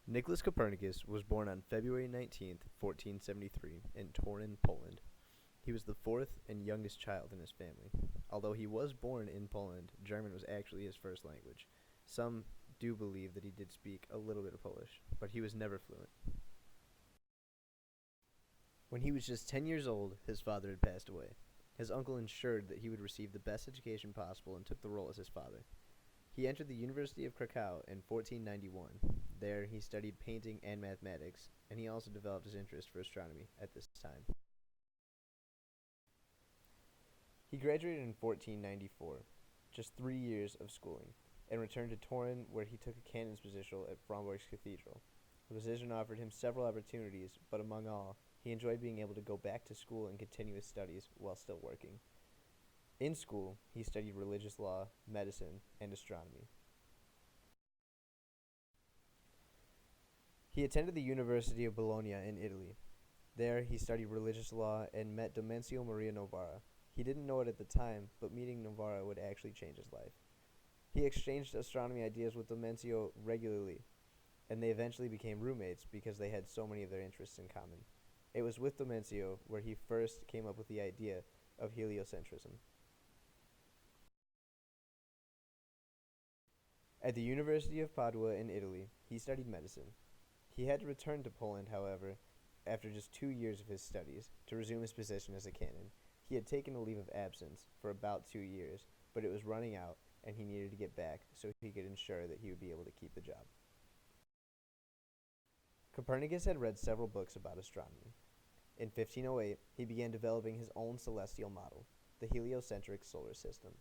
Nicholas Copernicus was born on February 19th, 1473, in Torun, Poland. He was the fourth and youngest child in his family. Although he was born in Poland, German was actually his first language. Some do believe that he did speak a little bit of Polish, but he was never fluent. When he was just 10 years old, his father had passed away. His uncle ensured that he would receive the best education possible and took the role as his father. He entered the University of Krakow in 1491. There, he studied painting and mathematics, and he also developed his interest for astronomy at this time. He graduated in 1494, just 3 years of schooling, and returned to Turin, where he took a canon's position at Fromberg's Cathedral. The position offered him several opportunities, but among all, he enjoyed being able to go back to school and continue his studies while still working. In school, he studied religious law, medicine, and astronomy. He attended the University of Bologna in Italy. There, he studied religious law and met Domenico Maria Novara. He didn't know it at the time, but meeting Novara would actually change his life. He exchanged astronomy ideas with Domenico regularly, and they eventually became roommates because they had so many of their interests in common. It was with Domenico where he first came up with the idea of heliocentrism. At the University of Padua in Italy, he studied medicine. He had to return to Poland, however, after just 2 years of his studies, to resume his position as a canon. He had taken a leave of absence for about 2 years, but it was running out, and he needed to get back so he could ensure that he would be able to keep the job. Copernicus had read several books about astronomy. In 1508, he began developing his own celestial model, the heliocentric solar system.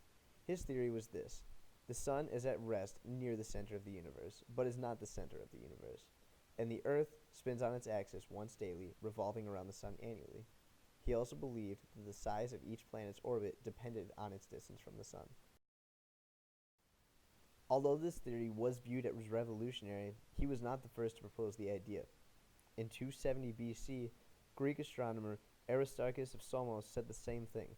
His theory was this: the sun is at rest near the center of the universe, but is not the center of the universe, and the Earth spins on its axis once daily, revolving around the sun annually. He also believed that the size of each planet's orbit depended on its distance from the sun. Although this theory was viewed as revolutionary, he was not the first to propose the idea. In 270 BC, Greek astronomer Aristarchus of Samos said the same thing.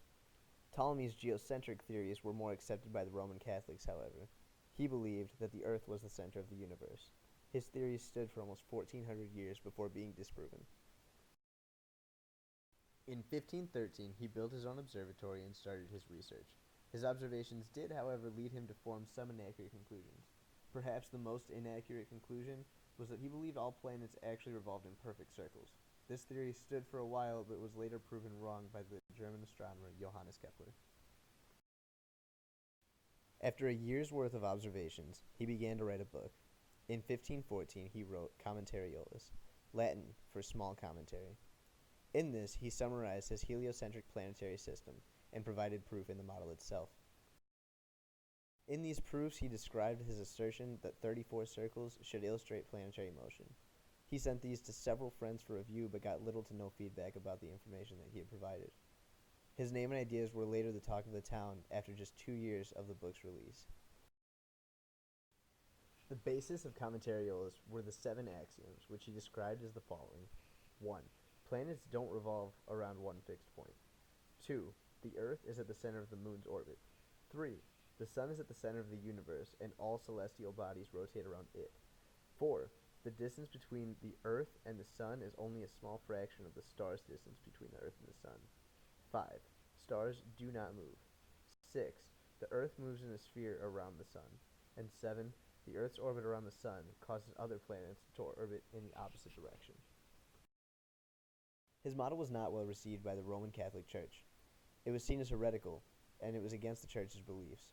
Ptolemy's geocentric theories were more accepted by the Roman Catholics, however. He believed that the Earth was the center of the universe. His theories stood for almost 1,400 years before being disproven. In 1513, he built his own observatory and started his research. His observations did, however, lead him to form some inaccurate conclusions. Perhaps the most inaccurate conclusion was that he believed all planets actually revolved in perfect circles. This theory stood for a while, but was later proven wrong by the German astronomer Johannes Kepler. After a year's worth of observations, he began to write a book. In 1514, he wrote Commentariolus, Latin for small commentary. In this, he summarized his heliocentric planetary system and provided proof in the model itself. In these proofs, he described his assertion that 34 circles should illustrate planetary motion. He sent these to several friends for review, but got little to no feedback about the information that he had provided. His name and ideas were later the talk of the town after just 2 years of the book's release. The basis of Commentariolus were the 7 axioms, which he described as the following. 1. Planets don't revolve around one fixed point. 2. The Earth is at the center of the Moon's orbit. 3. The Sun is at the center of the universe, and all celestial bodies rotate around it. 4. The distance between the Earth and the Sun is only a small fraction of the star's distance between the Earth and the Sun. 5. Stars do not move. 6. The Earth moves in a sphere around the Sun. And 7. The Earth's orbit around the Sun causes other planets to orbit in the opposite direction. His model was not well received by the Roman Catholic Church. It was seen as heretical, and it was against the Church's beliefs.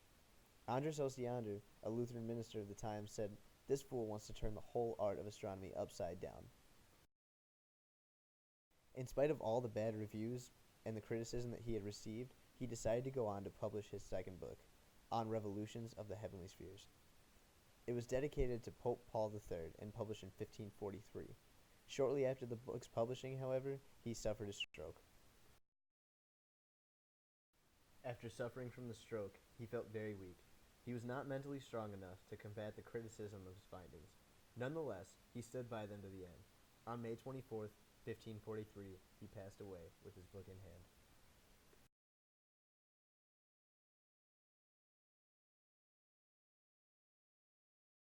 Andres Osiander, a Lutheran minister of the time, said, "This fool wants to turn the whole art of astronomy upside down." In spite of all the bad reviews and the criticism that he had received, he decided to go on to publish his second book, On Revolutions of the Heavenly Spheres. It was dedicated to Pope Paul III and published in 1543. Shortly after the book's publishing, however, he suffered a stroke. After suffering from the stroke, he felt very weak. He was not mentally strong enough to combat the criticism of his findings. Nonetheless, he stood by them to the end. On May 24th, 1543, he passed away with his book in hand.